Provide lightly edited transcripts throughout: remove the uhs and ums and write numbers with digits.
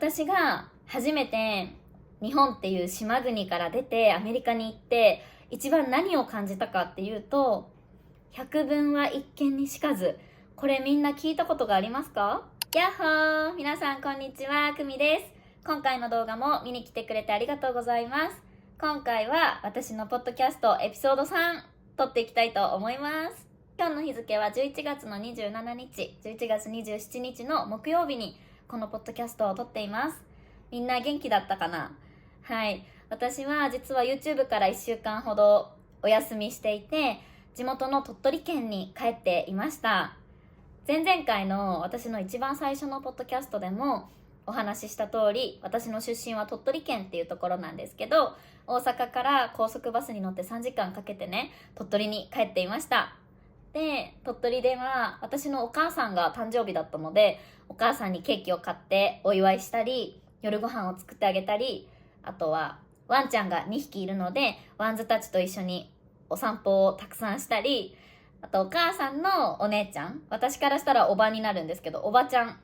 私が初めて日本っていう島国から出てアメリカに行って一番何を感じたかっていうと、百聞は一見にしかず。これみんな聞いたことがありますか？やっほー、皆さんこんにちは、くみです。今回の動画も見に来てくれてありがとうございます。今回は私のポッドキャストエピソード3撮っていきたいと思います。今日の日付は11月の27日、11月27日の木曜日にこのポッドキャストを撮っています。みんな元気だったかな？はい。私は実は YouTube から1週間ほどお休みしていて、地元の鳥取県に帰っていました。前々回の私の一番最初のポッドキャストでもお話しした通り、私の出身は鳥取県っていうところなんですけど、大阪から高速バスに乗って3時間かけてね、鳥取に帰っていました。で、鳥取では私のお母さんが誕生日だったので、お母さんにケーキを買ってお祝いしたり、夜ご飯を作ってあげたり、あとはワンちゃんが2匹いるので、ワンズたちと一緒にお散歩をたくさんしたり、あとお母さんのお姉ちゃん、私からしたらおばになるんですけど、おばちゃん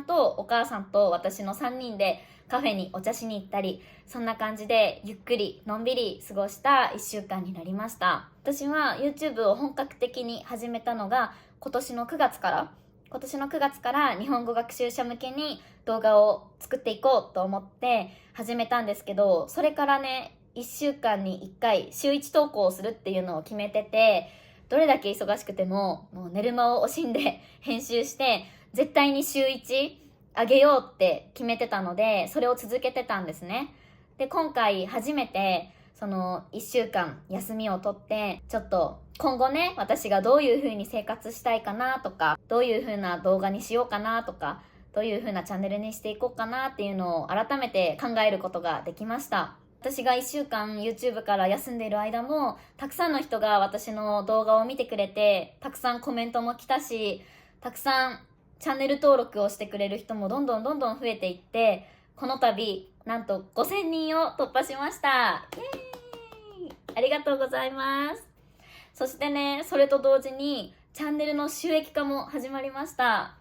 とお母さんと私の3人でカフェにお茶しに行ったり、そんな感じでゆっくりのんびり過ごした1週間になりました。私は YouTube を本格的に始めたのが今年の9月から日本語学習者向けに動画を作っていこうと思って始めたんですけど、それからね、1週間に1回週1投稿をするっていうのを決めてて、どれだけ忙しくてももう寝る間を惜しんで編集して絶対に週1あげようって決めてたので、それを続けてたんですね。で、今回初めてその1週間休みを取って、ちょっと今後ね、私がどういう風に生活したいかなとか、どういう風な動画にしようかなとか、どういう風なチャンネルにしていこうかなっていうのを改めて考えることができました。私が1週間 YouTube から休んでいる間も、たくさんの人が私の動画を見てくれて、たくさんコメントも来たし、たくさんチャンネル登録をしてくれる人もどんどん増えていって、この度なんと5000人を突破しました。イエーイ、ありがとうございます。そしてね、それと同時にチャンネルの収益化も始まりました。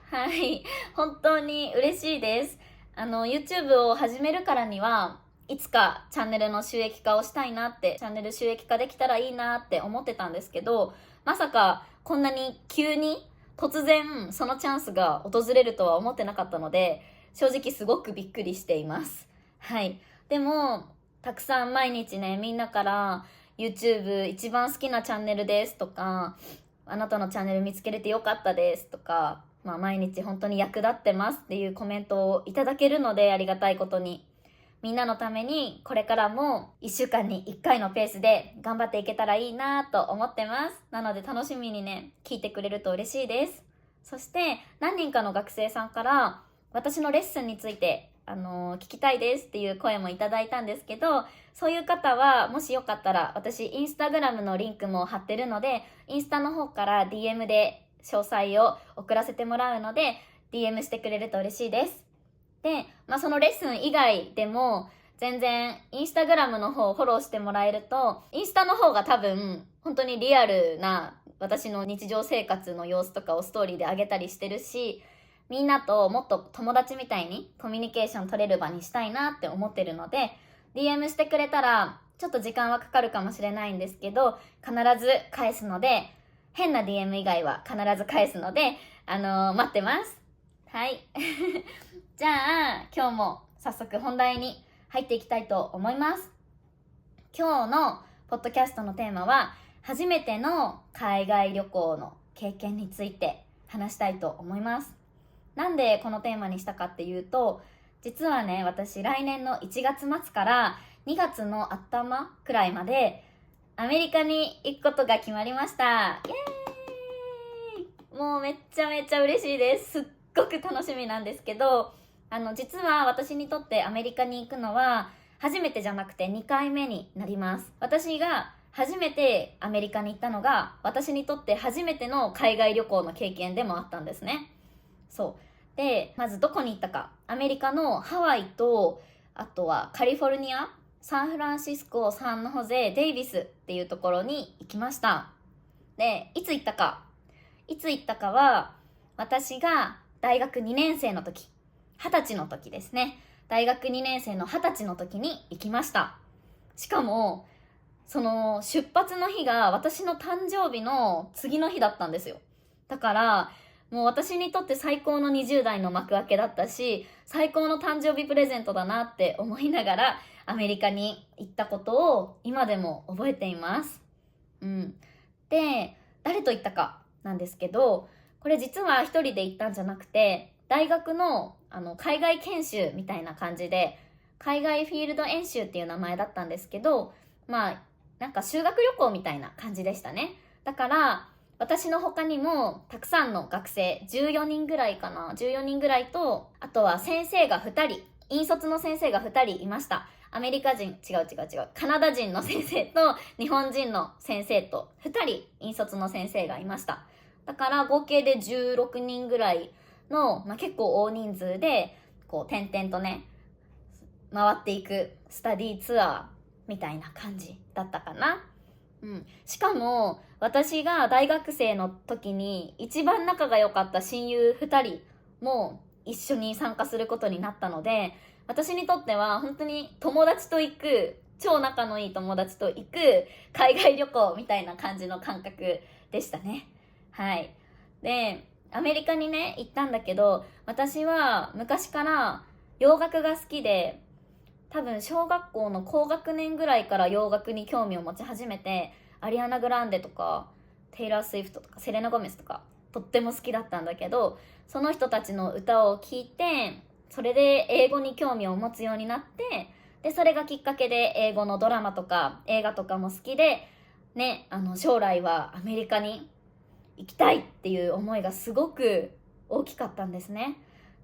はい、本当に嬉しいです。YouTube を始めるからにはいつかチャンネルの収益化をしたいなって、チャンネル収益化できたらいいなって思ってたんですけど、まさかこんなに急に突然そのチャンスが訪れるとは思ってなかったので、正直すごくびっくりしています。はい。でもたくさん毎日ね、みんなから YouTube 一番好きなチャンネルですとか、あなたのチャンネル見つけれてよかったですとか、毎日本当に役立ってますっていうコメントをいただけるので、ありがたいことに。みんなのためにこれからも1週間に1回のペースで頑張っていけたらいいなと思ってます。なので楽しみにね、聞いてくれると嬉しいです。そして何人かの学生さんから私のレッスンについて聞きたいですっていう声もいただいたんですけど、そういう方はもしよかったら、私インスタグラムのリンクも貼ってるので、インスタの方から DM で詳細を送らせてもらうので DM してくれると嬉しいです。で、そのレッスン以外でも全然インスタグラムの方をフォローしてもらえると、インスタの方が多分本当にリアルな私の日常生活の様子とかをストーリーで上げたりしてるし、みんなともっと友達みたいにコミュニケーション取れる場にしたいなって思ってるので、 DM してくれたらちょっと時間はかかるかもしれないんですけど、必ず返すので、変な DM 以外は必ず返すので、待ってます。はい。じゃあ、今日も早速本題に入っていきたいと思います。今日のポッドキャストのテーマは、初めての海外旅行の経験について話したいと思います。なんでこのテーマにしたかっていうと、実はね、私来年の1月末から2月の頭くらいまでアメリカに行くことが決まりました。イエーイ！もうめっちゃめちゃ嬉しいです。すっごく楽しみなんですけど、実は私にとってアメリカに行くのは初めてじゃなくて2回目になります。私が初めてアメリカに行ったのが、私にとって初めての海外旅行の経験でもあったんですね。そう。で、まずどこに行ったか。アメリカのハワイと、あとはカリフォルニア、サンフランシスコ、サンホゼ、デイビスっていうところに行きました。で、いつ行ったかは、私が大学2年生の時、20歳の時ですね。大学2年生の20歳の時に行きました。しかも、その出発の日が私の誕生日の次の日だったんですよ。だから、もう私にとって最高の20代の幕開けだったし、最高の誕生日プレゼントだなって思いながらアメリカに行ったことを今でも覚えています。で、誰と行ったかなんですけど、これ実は一人で行ったんじゃなくて、大学の海外研修みたいな感じで、海外フィールド演習っていう名前だったんですけど、なんか修学旅行みたいな感じでしたね。だから私の他にもたくさんの学生、14人ぐらいかな、14人ぐらいと、あとは先生が2人、引率の先生が2人いました。アメリカ人、カナダ人の先生と日本人の先生と2人引率の先生がいました。だから合計で16人ぐらいの、結構大人数でこう点々とね回っていくスタディーツアーみたいな感じだったかな。しかも私が大学生の時に一番仲が良かった親友2人も一緒に参加することになったので、私にとっては本当に友達と行く、超仲のいい友達と行く海外旅行みたいな感じの感覚でしたね。はい。で、アメリカにね行ったんだけど、私は昔から洋楽が好きで、多分小学校の高学年ぐらいから洋楽に興味を持ち始めて、アリアナ・グランデとかテイラー・スウィフトとかセレナ・ゴメスとかとっても好きだったんだけど、その人たちの歌を聴いて、それで英語に興味を持つようになって、でそれがきっかけで英語のドラマとか映画とかも好きでね、将来はアメリカに行きたいっていう思いがすごく大きかったんですね。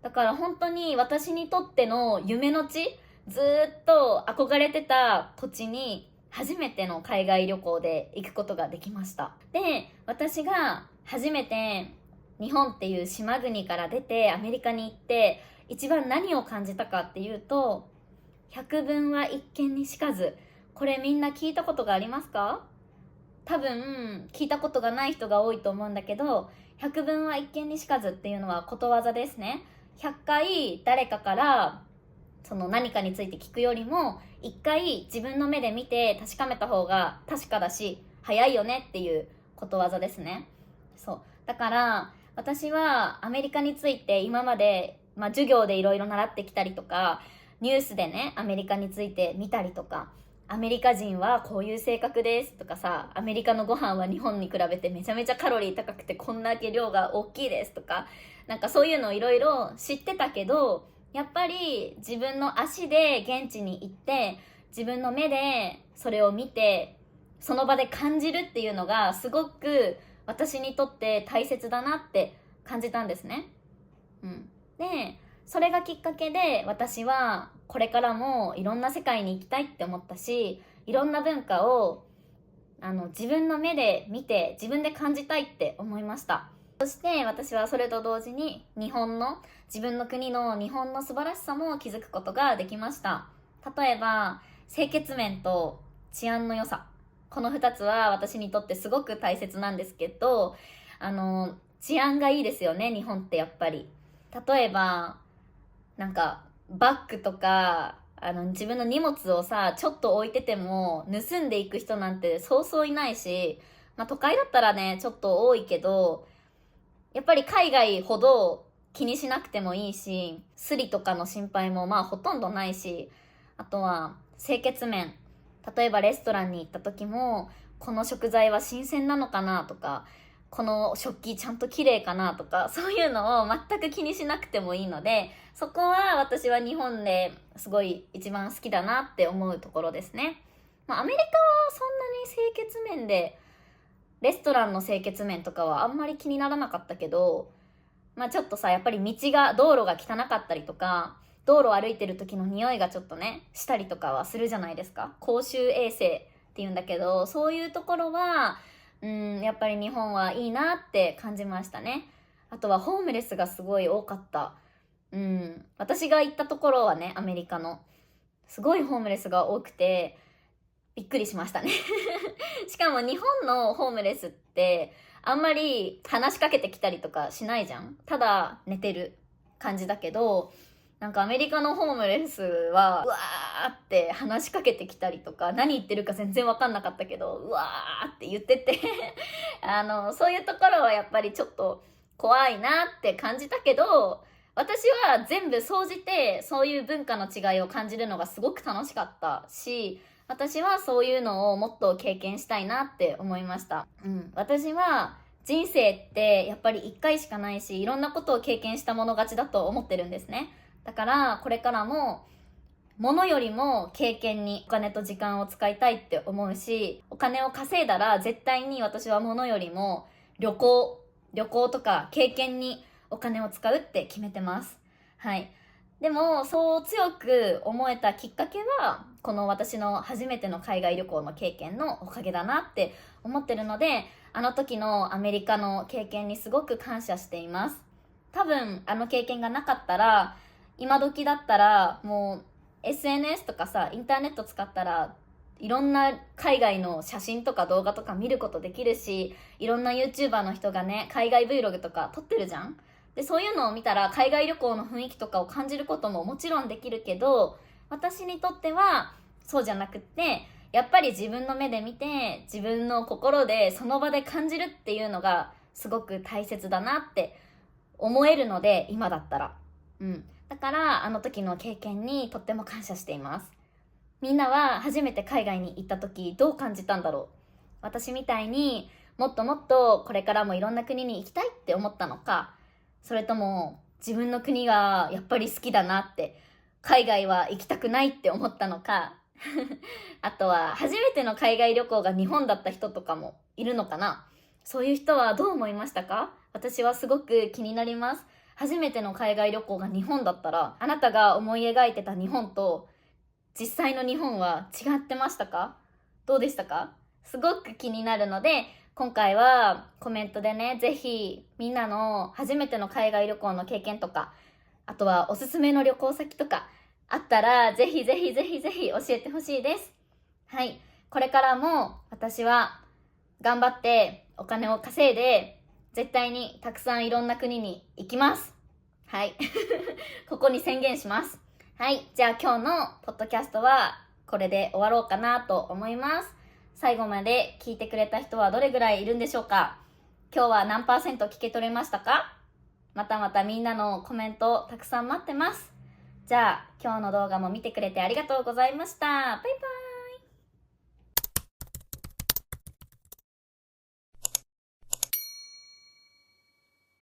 だから本当に私にとっての夢の地、ずっと憧れてた土地に初めての海外旅行で行くことができました。で、私が初めて日本っていう島国から出てアメリカに行って一番何を感じたかっていうと、百聞は一見にしかず。これみんな聞いたことがありますか？多分聞いたことがない人が多いと思うんだけど、百聞は一見にしかずっていうのはことわざですね。100回誰かからその何かについて聞くよりも、1回自分の目で見て確かめた方が確かだし早いよねっていうことわざですね。そうだから私はアメリカについて今まで、授業でいろいろ習ってきたりとか、ニュースでねアメリカについて見たりとか、アメリカ人はこういう性格ですとかさ、アメリカのご飯は日本に比べてめちゃめちゃカロリー高くてこんだけ量が大きいですとか、なんかそういうのをいろいろ知ってたけど、やっぱり自分の足で現地に行って自分の目でそれを見てその場で感じるっていうのがすごく私にとって大切だなって感じたんですね。で、それがきっかけで私はこれからもいろんな世界に行きたいって思ったし、いろんな文化を自分の目で見て自分で感じたいって思いました。そして私はそれと同時に自分の国の日本の素晴らしさも気づくことができました。例えば清潔面と治安の良さ、この2つは私にとってすごく大切なんですけど、治安がいいですよね、日本ってやっぱり。例えばなんかバッグとか自分の荷物をさちょっと置いてても盗んでいく人なんてそうそういないし、都会だったらねちょっと多いけど、やっぱり海外ほど気にしなくてもいいし、スリとかの心配もほとんどないし、あとは清潔面、例えばレストランに行った時もこの食材は新鮮なのかなとか、この食器ちゃんと綺麗かなとか、そういうのを全く気にしなくてもいいので、そこは私は日本ですごい一番好きだなって思うところですね。アメリカはそんなに清潔面で、レストランの清潔面とかはあんまり気にならなかったけど、ちょっとさやっぱり道路が汚かったりとか、道路を歩いてる時の匂いがちょっとねしたりとかはするじゃないですか。公衆衛生っていうんだけど、そういうところはやっぱり日本はいいなって感じましたね。あとはホームレスがすごい多かった。私が行ったところはね、アメリカのすごいホームレスが多くてびっくりしましたねしかも日本のホームレスってあんまり話しかけてきたりとかしないじゃん。ただ寝てる感じだけど、なんかアメリカのホームレスはうわーって話しかけてきたりとか、何言ってるか全然分かんなかったけどうわーって言っててそういうところはやっぱりちょっと怖いなって感じたけど、私は全部総じてそういう文化の違いを感じるのがすごく楽しかったし、私はそういうのをもっと経験したいなって思いました。私は人生ってやっぱり1回しかないし、いろんなことを経験したもの勝ちだと思ってるんですね。だからこれからも物よりも経験にお金と時間を使いたいって思うし、お金を稼いだら絶対に私は物よりも旅行とか経験にお金を使うって決めてます。はい。でもそう強く思えたきっかけはこの私の初めての海外旅行の経験のおかげだなって思ってるので、あの時のアメリカの経験にすごく感謝しています。多分あの経験がなかったら、今時だったらもう SNS とかさ、インターネット使ったらいろんな海外の写真とか動画とか見ることできるし、いろんな YouTuber の人がね、海外 Vlog とか撮ってるじゃん。で、そういうのを見たら海外旅行の雰囲気とかを感じることももちろんできるけど、私にとってはそうじゃなくって、やっぱり自分の目で見て、自分の心でその場で感じるっていうのがすごく大切だなって思えるので、今だったら。だからあの時の経験にとっても感謝しています。みんなは初めて海外に行った時どう感じたんだろう。私みたいにもっともっとこれからもいろんな国に行きたいって思ったのか、それとも自分の国がやっぱり好きだなって、海外は行きたくないって思ったのかあとは初めての海外旅行が日本だった人とかもいるのかな。そういう人はどう思いましたか？私はすごく気になります。初めての海外旅行が日本だったら、あなたが思い描いてた日本と実際の日本は違ってましたか？どうでしたか？すごく気になるので、今回はコメントでね、ぜひみんなの初めての海外旅行の経験とか、あとはおすすめの旅行先とかあったら、ぜひぜひぜひぜひ教えてほしいです。はい。これからも私は頑張ってお金を稼いで、絶対にたくさんいろんな国に行きます。はい。ここに宣言します。はい。じゃあ今日のポッドキャストはこれで終わろうかなと思います。最後まで聞いてくれた人はどれぐらいいるんでしょうか？今日は何%聞け取れましたか？またまたみんなのコメントたくさん待ってます。じゃあ今日の動画も見てくれてありがとうございました。バイバイ。